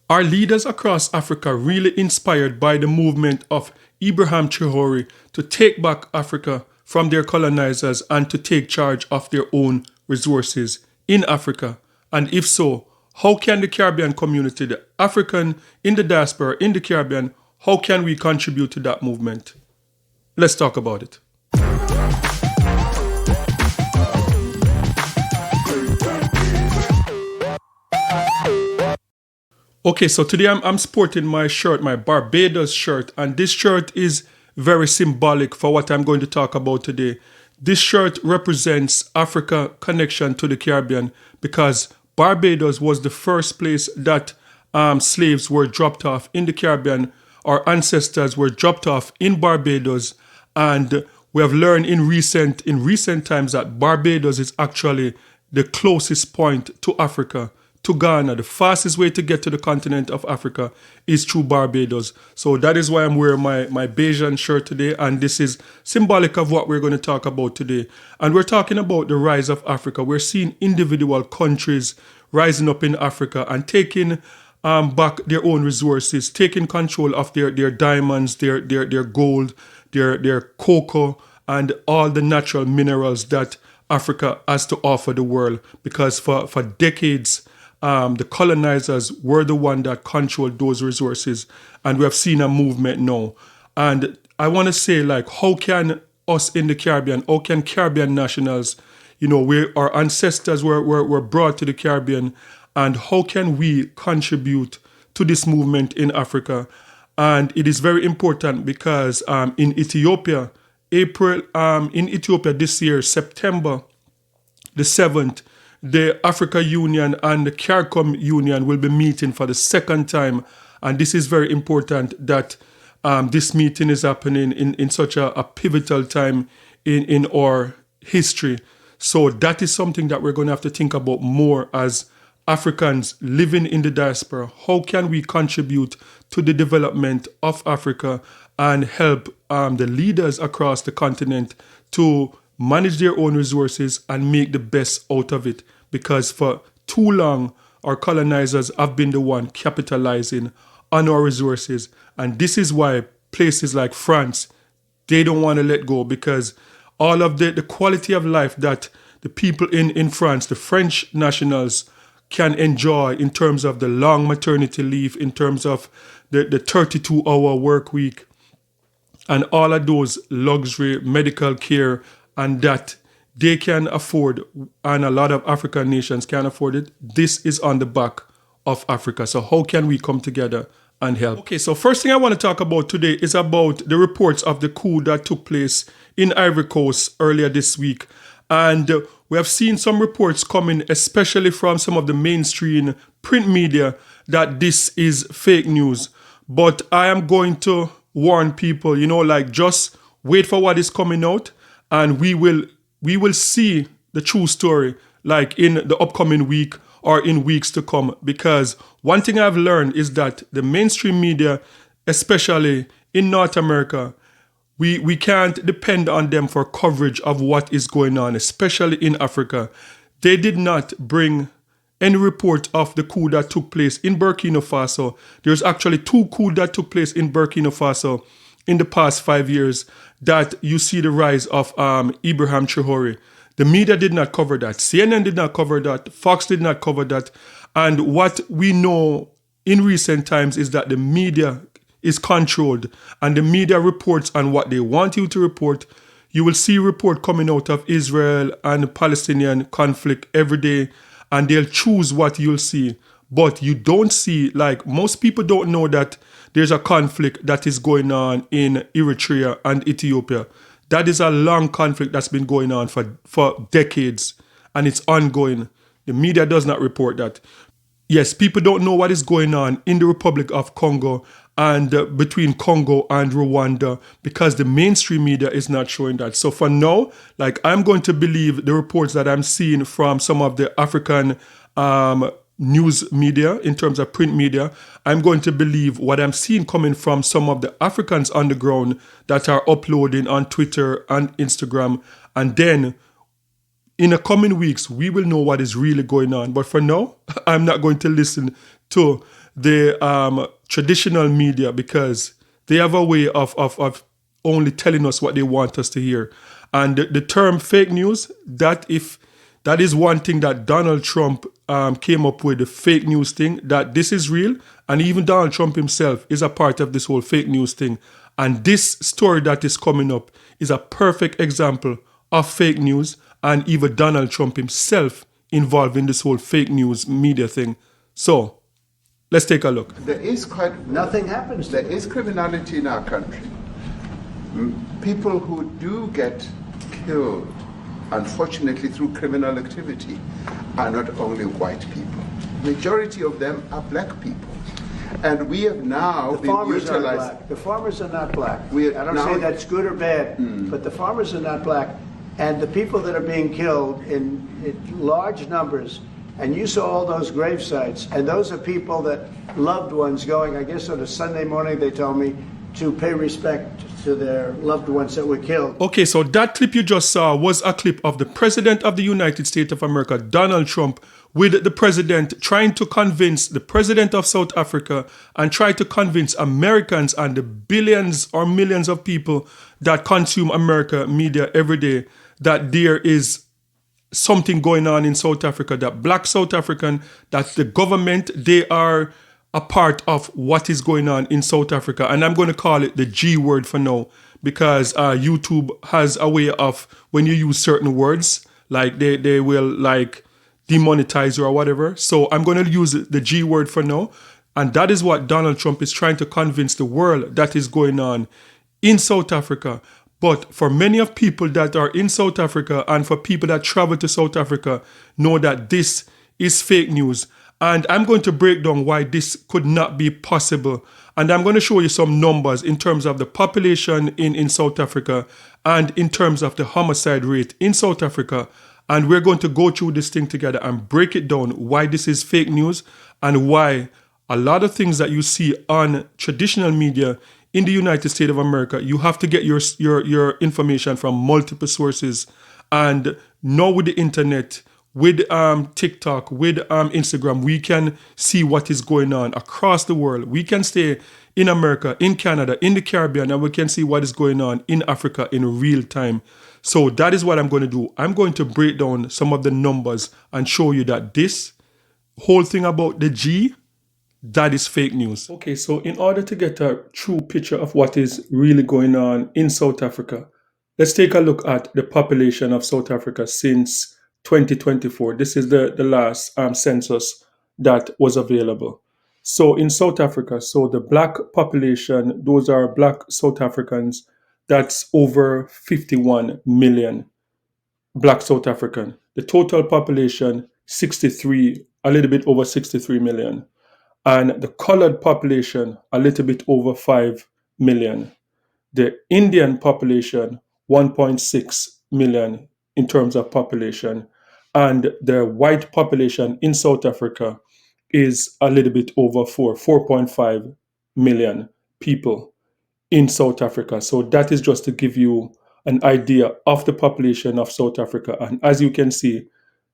Are leaders across Africa really inspired by the movement of Ibrahim Traore to take back Africa from their colonizers and to take charge of their own resources in Africa? And if so, how can the Caribbean community, the African in the diaspora in the Caribbean, how can we contribute to that movement? Let's talk about it. Okay, so today I'm sporting my shirt, my Barbados shirt, and this shirt is very symbolic for what I'm going to talk about today. This shirt represents Africa connection to the Caribbean because Barbados was the first place that slaves were dropped off in the Caribbean. Our ancestors were dropped off in Barbados, and we have learned in recent times that Barbados is actually the closest point to Africa, to Ghana. The fastest way to get to the continent of Africa is through Barbados. So that is why I'm wearing my Bayesian shirt today, and this is symbolic of what we're going to talk about today. And we're talking about the rise of Africa. We're seeing individual countries rising up in Africa and taking back their own resources, taking control of their diamonds, their gold, their cocoa, and all the natural minerals that Africa has to offer the world. Because for decades, the colonizers were the one that controlled those resources, and we have seen a movement now. And I want to say, like, how can us in the Caribbean, how can Caribbean nationals, our ancestors were brought to the Caribbean, and how can we contribute to this movement in Africa? And it is very important because in Ethiopia, this year, September the 7th, the Africa Union and the CARICOM Union will be meeting for the second time. And this is very important that this meeting is happening in such a pivotal time in our history. So that is something that we're going to have to think about more as Africans living in the diaspora. How can we contribute to the development of Africa and help the leaders across the continent to manage their own resources and make the best out of it? Because for too long, our colonizers have been the one capitalizing on our resources. And this is why places like France, they don't want to let go, because all of the quality of life that the people in France, the French nationals, can enjoy in terms of the long maternity leave, in terms of the 32-hour work week, and all of those luxury medical care, and that they can afford, and a lot of African nations can afford it. This is on the back of Africa. So how can we come together and help? Okay, so first thing I want to talk about today is about the reports of the coup that took place in Ivory Coast earlier this week. And we have seen some reports coming, especially from some of the mainstream print media, that this is fake news. But I am going to warn people, just wait for what is coming out, and we will see the true story, like in the upcoming week or in weeks to come. Because one thing I've learned is that the mainstream media, especially in North America, we can't depend on them for coverage of what is going on, especially in Africa. They did not bring any report of the coup that took place in Burkina Faso. There's actually 2 coups that took place in Burkina Faso in the past 5 years that you see the rise of Ibrahim Traore. The media did not cover that. CNN did not cover that. Fox did not cover that. And what we know in recent times is that the media is controlled, and the media reports on what they want you to report. You will see a report coming out of Israel and the Palestinian conflict every day, and they'll choose what you'll see. But you don't see, like, most people don't know that there's a conflict that is going on in Eritrea and Ethiopia. That is a long conflict that's been going on for decades, and it's ongoing. The media does not report that. Yes, people don't know what is going on in the Republic of Congo and between Congo and Rwanda, because the mainstream media is not showing that. So for now, like, I'm going to believe the reports that I'm seeing from some of the African news media, in terms of print media. I'm going to believe what I'm seeing coming from some of the Africans on the ground that are uploading on Twitter and Instagram. And then in the coming weeks, we will know what is really going on. But for now, I'm not going to listen to the traditional media, because they have a way of only telling us what they want us to hear. And the term fake news, that is one thing that Donald Trump came up with, the fake news thing, that this is real. And even Donald Trump himself is a part of this whole fake news thing. And this story that is coming up is a perfect example of fake news, and even Donald Trump himself involved in this whole fake news media thing. So let's take a look. There is quite Nothing happens. there is criminality in our country. People who do get killed, unfortunately, through criminal activity, are not only white people. Majority of them are black people, and we have now The been farmers are utilized. black. The farmers are not black. We- I don't now- say that's good or bad, but the farmers are not black. And the people that are being killed in large numbers, and you saw all those grave sites, and those are people that loved ones going, I guess on a Sunday morning, they told me, to pay respect to their loved ones that were killed. Okay, so that clip you just saw was a clip of the President of the United States of America, Donald Trump, with the President trying to convince the President of South Africa and try to convince Americans and the billions or millions of people that consume America media every day that there is something going on in South Africa, that black South African, that the government, they are a part of what is going on in South Africa. And I'm going to call it the G word for now, because YouTube has a way of, when you use certain words, like they will like demonetize you or whatever. So I'm going to use the G word for now. And that is what Donald Trump is trying to convince the world that is going on in South Africa. But for many of people that are in South Africa and for people that travel to South Africa, know that this is fake news. And I'm going to break down why this could not be possible. And I'm going to show you some numbers in terms of the population in South Africa and in terms of the homicide rate in South Africa. And we're going to go through this thing together and break it down why this is fake news and why a lot of things that you see on traditional media in the United States of America, you have to get your information from multiple sources. And now with the internet, with TikTok, with Instagram, we can see what is going on across the world. We can stay in America, in Canada, in the Caribbean, and we can see what is going on in Africa in real time. So that is what I'm going to do. I'm going to break down some of the numbers and show you that this whole thing about the G, that is fake news. Okay, so in order to get a true picture of what is really going on in South Africa, let's take a look at the population of South Africa since 2024. This is the last census that was available. So in South Africa, so the black population, those are black South Africans, that's over 51 million black South African. The total population, 63, a little bit over 63 million. And the colored population, a little bit over 5 million. The Indian population, 1.6 million in terms of population. And the white population in South Africa is a little bit over 4.5 million people in South Africa. So that is just to give you an idea of the population of South Africa. And as you can see,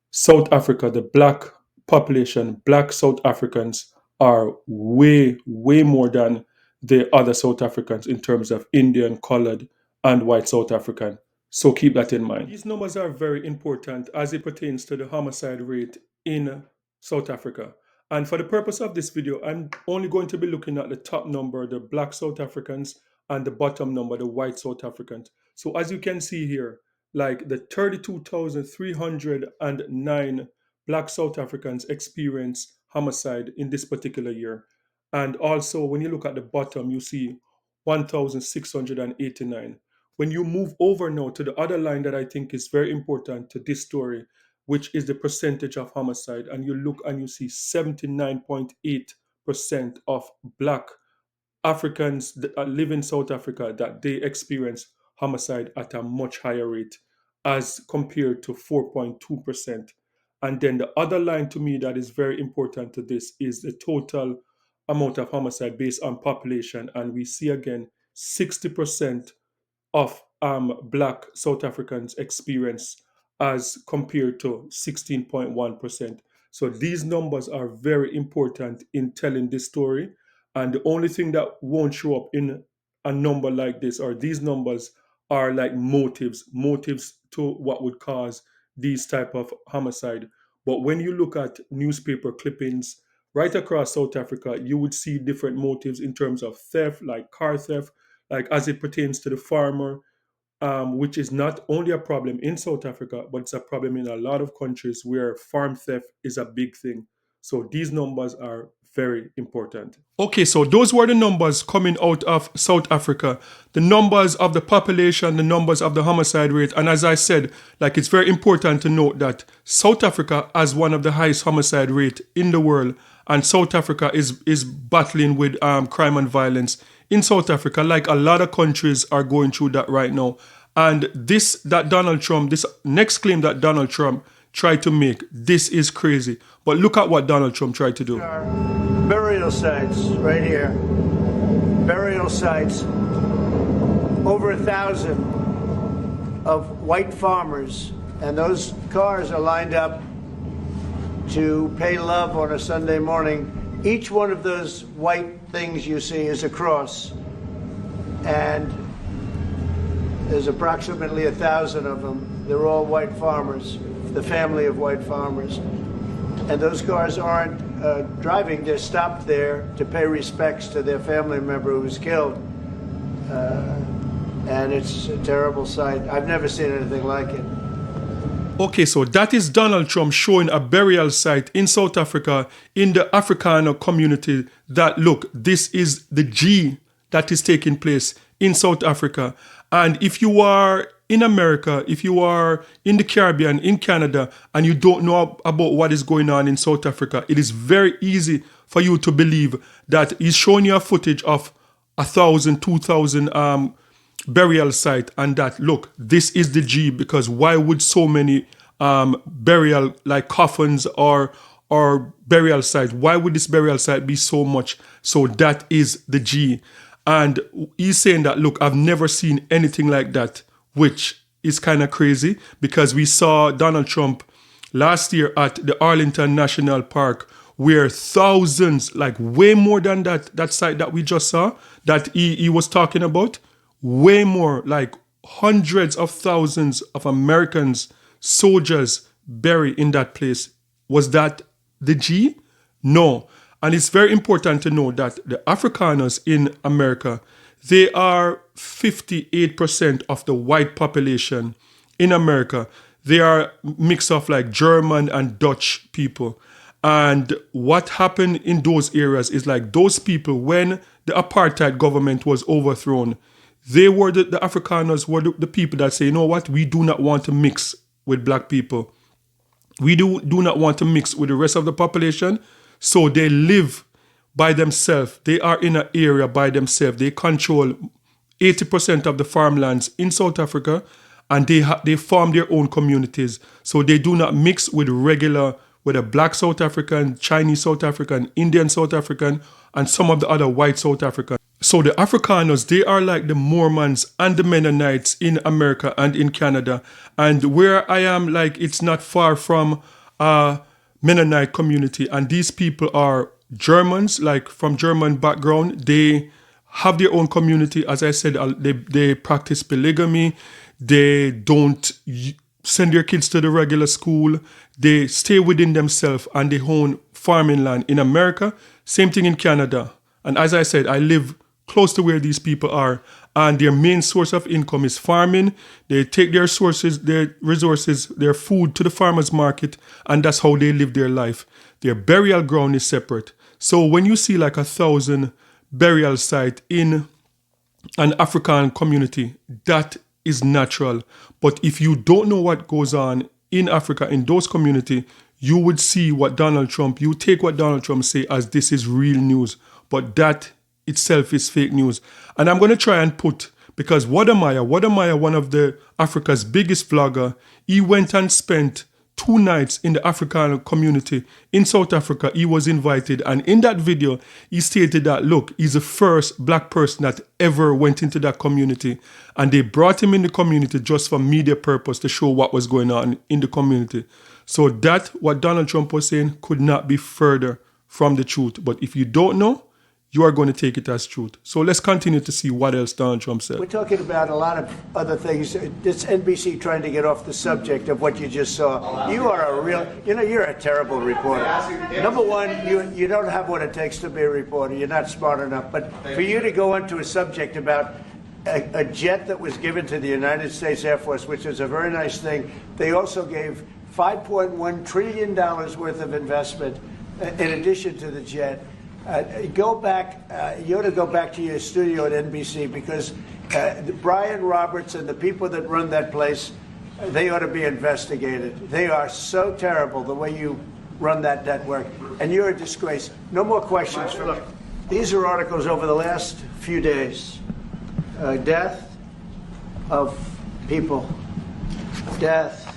South Africa, the black population, black South Africans are way, way more than the other South Africans in terms of Indian, colored, and white South African. So keep that in mind. These numbers are very important as it pertains to the homicide rate in South Africa. And for the purpose of this video, I'm only going to be looking at the top number, the black South Africans, and the bottom number, the white South Africans. So as you can see here, like the 32,309 black South Africans experienced homicide in this particular year. And also, when you look at the bottom, you see 1,689. When you move over now to the other line that I think is very important to this story, which is the percentage of homicide, and you look and you see 79.8% of black Africans that live in South Africa that they experience homicide at a much higher rate as compared to 4.2%. And then the other line to me that is very important to this is the total amount of homicide based on population. And we see again 60% of black South Africans experience as compared to 16.1%. So these numbers are very important in telling this story. And the only thing that won't show up in a number like this, or these numbers, are like motives to what would cause these type of homicide. But when you look at newspaper clippings right across South Africa, you would see different motives in terms of theft, like car theft, like as it pertains to the farmer, which is not only a problem in South Africa, but it's a problem in a lot of countries where farm theft is a big thing. So these numbers are very important. Okay, so those were the numbers coming out of South Africa. The numbers of the population, the numbers of the homicide rate. And as I said, like, it's very important to note that South Africa has one of the highest homicide rate in the world. And South Africa is battling with crime and violence in South Africa, like a lot of countries are going through that right now. And this next claim that Donald Trump tried to make, this is crazy. But look at what Donald Trump tried to do. Burial sites right here. Burial sites. Over 1,000 of white farmers. And those cars are lined up to pay love on a Sunday morning. Each one of those white things you see is a cross. And there's approximately 1,000 of them. They're all white farmers, the family of white farmers. And those cars aren't driving, they're stopped there to pay respects to their family member who was killed. And it's a terrible sight. I've never seen anything like it. Okay, so that is Donald Trump showing a burial site in South Africa, in the Afrikaner community, that, look, this is the G that is taking place in South Africa. And if you are in America, if you are in the Caribbean, in Canada, and you don't know about what is going on in South Africa, it is very easy for you to believe that he's showing you a footage of 1,000, 2,000 burial site, and that, look, this is the G, because why would so many burial, like coffins or burial site, why would this burial site be so much? So that is the G. And he's saying that, look, I've never seen anything like that, which is kind of crazy, because we saw Donald Trump last year at the Arlington National Park, where thousands, like way more than that site that we just saw, that he was talking about, way more, like hundreds of thousands of Americans, soldiers buried in that place. Was that the G? No. And it's very important to know that the Afrikaners in America, they are 58% of the white population in America. They are a mix of like German and Dutch people. And what happened in those areas is, like, those people, when the apartheid government was overthrown, they were the Afrikaners were the people that say, you know what, we do not want to mix with black people. We do not want to mix with the rest of the population. So they live by themselves. They are in an area by themselves. They control 80% of the farmlands in South Africa, and they form their own communities. So they do not mix with a black South African, Chinese South African, Indian South African, and some of the other white South Africans. So the Afrikaners, they are like the Mormons and the Mennonites in America and in Canada. And where I am, like, it's not far from a Mennonite community. And these people are Germans, like from German background. They have their own community. As I said, they practice polygamy. They don't send their kids to the regular school. They stay within themselves, and they own farming land in America. Same thing in Canada. And as I said, I live close to where these people are, and their main source of income is farming. They take their resources, their food to the farmers market, and that's how they live their life. Their burial ground is separate. So when you see like 1,000 burial site in an African community, that is natural. But if you don't know what goes on in Africa, in those communities, you would see what Donald Trump, you take what Donald Trump say as this is real news. But that itself is fake news. And I'm going to try and put, because Wadamaya, one of the Africa's biggest vlogger, he went and spent 2 nights in the African community in South Africa. He was invited, and in that video he stated that, look, he's the first black person that ever went into that community, and they brought him in the community just for media purpose to show what was going on in the community. So that, what Donald Trump was saying, could not be further from the truth. But if you don't know, you are going to take it as truth. So let's continue to see what else Donald Trump said. We're talking about a lot of other things. It's NBC trying to get off the subject of what you just saw. You are a real, you're a terrible reporter. Number one, you don't have what it takes to be a reporter. You're not smart enough. But for you to go into a subject about a jet that was given to the United States Air Force, which is a very nice thing. They also gave $5.1 trillion worth of investment in addition to the jet. Go back, you ought to go back to your studio at NBC, because Brian Roberts and the people that run that place, they ought to be investigated. They are so terrible the way you run that network, and you're a disgrace. No more questions. These are articles over the last few days. Death of people. Death.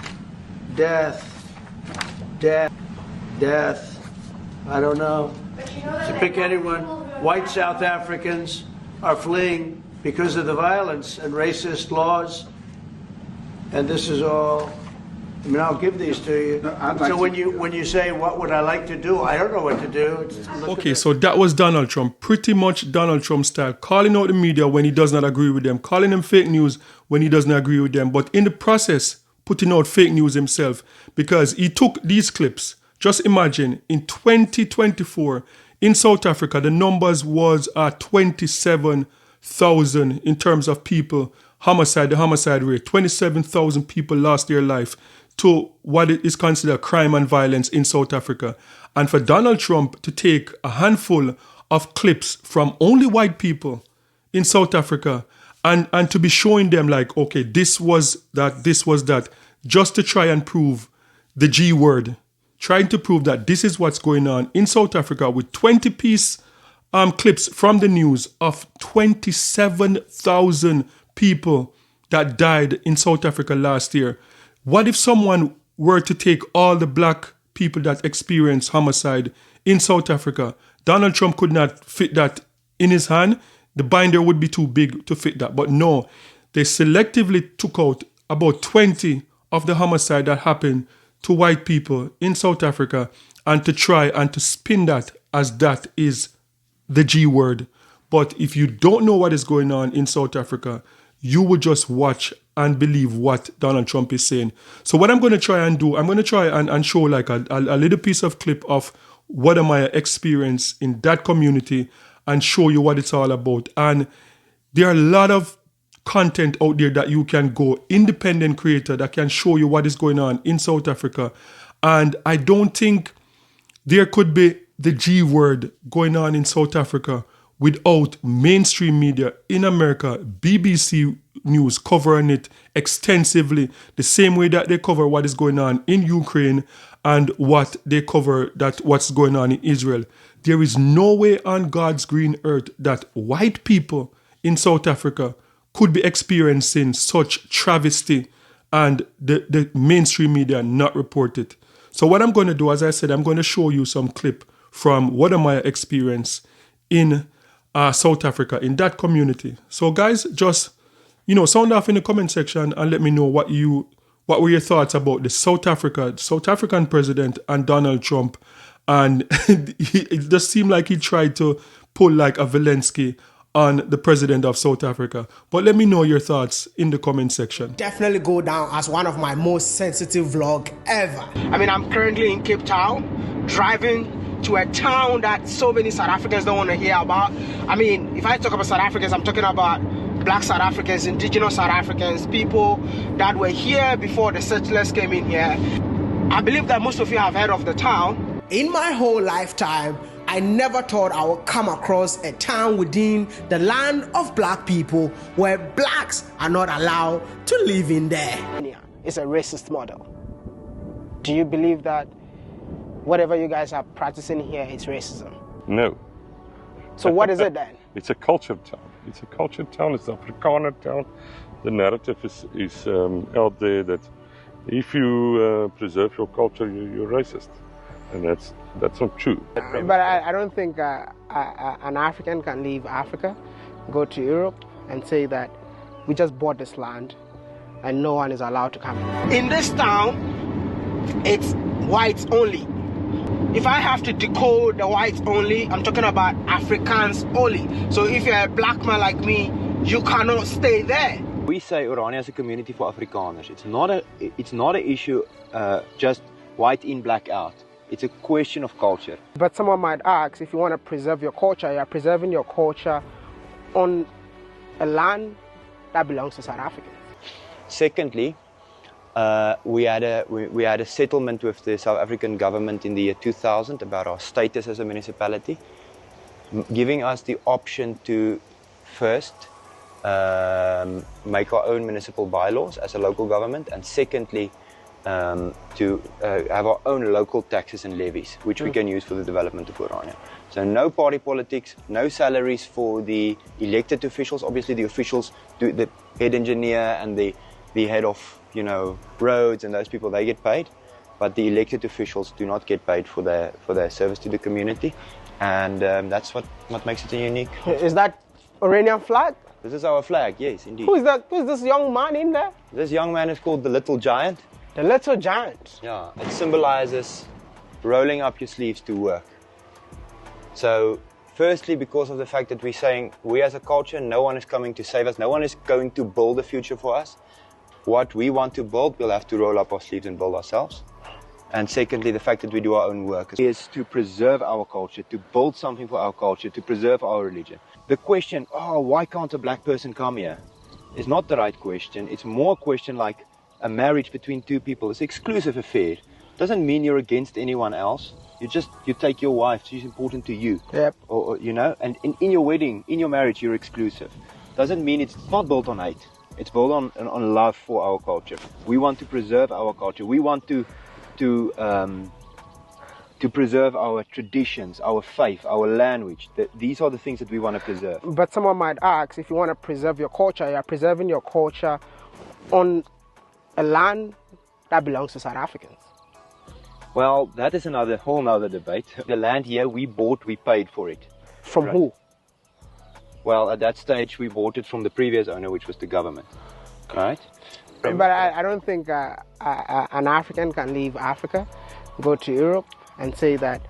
I don't know. To pick anyone, white South Africans are fleeing because of the violence and racist laws. And this is all, I'll give these to you. So when you say, what would I like to do? I don't know what to do. Okay, so that was Donald Trump. Pretty much Donald Trump style, calling out the media when he does not agree with them, calling them fake news when he does not agree with them, but in the process, putting out fake news himself, because he took these clips. Just imagine, in 2024, in South Africa, the numbers was 27,000 in terms of people, the homicide rate. 27,000 people lost their life to what is considered crime and violence in South Africa. And for Donald Trump to take a handful of clips from only white people in South Africa and to be showing them like, okay, this was that, just to try and prove the G word, trying to prove that this is what's going on in South Africa with 20-piece clips from the news of 27,000 people that died in South Africa last year. What if someone were to take all the black people that experienced homicide in South Africa? Donald Trump could not fit that in his hand. The binder would be too big to fit that. But no, they selectively took out about 20 of the homicide that happened to white people in South Africa, and to try and to spin that as that is the G word. But if you don't know what is going on in South Africa, you would just watch and believe what Donald Trump is saying. So what I'm going to try and do, I'm going to try and show like a little piece of clip of what am I experience in that community and show you what it's all about. And there are a lot of content out there that you can go, independent creator that can show you what is going on in South Africa. And I don't think there could be the G word going on in South Africa without mainstream media in America, BBC News covering it extensively, the same way that they cover what is going on in Ukraine and what they cover what's going on in Israel. There is no way on God's green earth that white people in South Africa could be experiencing such travesty and the mainstream media not report it. So what I'm going to do, as I said, I'm going to show you some clip from what am I experience in South Africa, in that community. So guys, just, sound off in the comment section and let me know what were your thoughts about the South African president and Donald Trump. And it just seemed like he tried to pull like a Zelensky on the president of South Africa. But let me know your thoughts in the comment section. Definitely go down as one of my most sensitive vlog ever. I'm currently in Cape Town, driving to a town that so many South Africans don't want to hear about. If I talk about South Africans, I'm talking about black South Africans, indigenous South Africans, people that were here before the settlers came in here. I believe that most of you have heard of the town. In my whole lifetime, I never thought I would come across a town within the land of black people where blacks are not allowed to live in there. It's a racist model. Do you believe that whatever you guys are practicing here is racism? No. So what is it then? It's a culture town. It's a culture town. It's an Afrikaner town. The narrative is out there that if you preserve your culture, you're racist. And that's not true. But I don't think an African can leave Africa, go to Europe, and say that we just bought this land and no one is allowed to come in. In this town, it's whites only. If I have to decode the whites only, I'm talking about Africans only. So if you're a black man like me, you cannot stay there. We say Orania is a community for Afrikaners. It's not an issue just white in, black out. It's a question of culture. But someone might ask, if you want to preserve your culture, you're preserving your culture on a land that belongs to South Africans. Secondly, we had a settlement with the South African government in the year 2000 about our status as a municipality, giving us the option to first make our own municipal bylaws as a local government, and secondly, to have our own local taxes and levies, which we can use for the development of Orania. So no party politics, no salaries for the elected officials. Obviously the officials, do the head engineer and the head of, roads and those people, they get paid. But the elected officials do not get paid for their service to the community. And that's what makes it a unique. Is that Oranian flag? This is our flag, yes, indeed. Who is that? Who is this young man in there? This young man is called the Little Giant. The Little Giant. Yeah, it symbolizes rolling up your sleeves to work. So, firstly, because of the fact that we're saying we as a culture, no one is coming to save us, no one is going to build a future for us. What we want to build, we'll have to roll up our sleeves and build ourselves. And secondly, the fact that we do our own work is to preserve our culture, to build something for our culture, to preserve our religion. The question, why can't a black person come here, is not the right question. It's more a question like, a marriage between two people is an exclusive affair. Doesn't mean you're against anyone else. You take your wife, she's important to you. Yep. Or and in your wedding, in your marriage, you're exclusive. Doesn't mean it's not built on hate. It's built on love for our culture. We want to preserve our culture. We want to preserve our traditions, our faith, our language. These are the things that we want to preserve. But someone might ask, if you want to preserve your culture, you're preserving your culture on a land that belongs to South Africans. Well, that is whole nother debate. The land here we bought, we paid for it. From Right. who? Well, at that stage we bought it from the previous owner, which was the government. Right? But I don't think an African can leave Africa, go to Europe and say that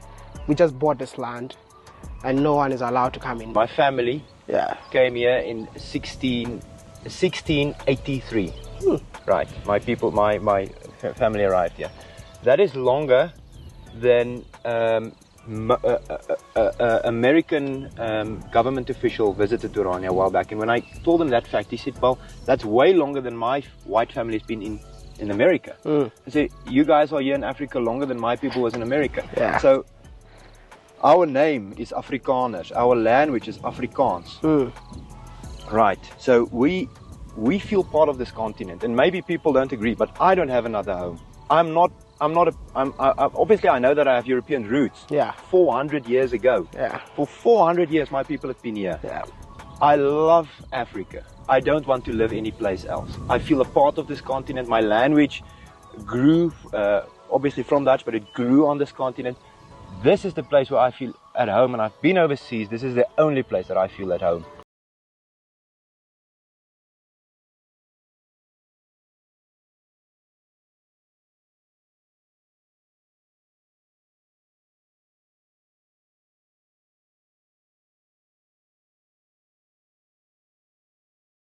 we just bought this land and no one is allowed to come in. My family came here in 1683. Right, my family arrived here. That is longer than American government official visited Orania a while back. And when I told him that fact, he said, well, that's way longer than my white family has been in America. I said, you guys are here in Africa longer than my people was in America. Yeah. So our name is Afrikaners, our language is Afrikaans. Right, so we feel part of this continent, and maybe people don't agree, but I don't have another home. Obviously I know that I have European roots. Yeah. 400 years ago. Yeah. For 400 years my people have been here. Yeah. I love Africa. I don't want to live any place else. I feel a part of this continent. My language grew, obviously from Dutch, but it grew on this continent. This is the place where I feel at home, and I've been overseas. This is the only place that I feel at home.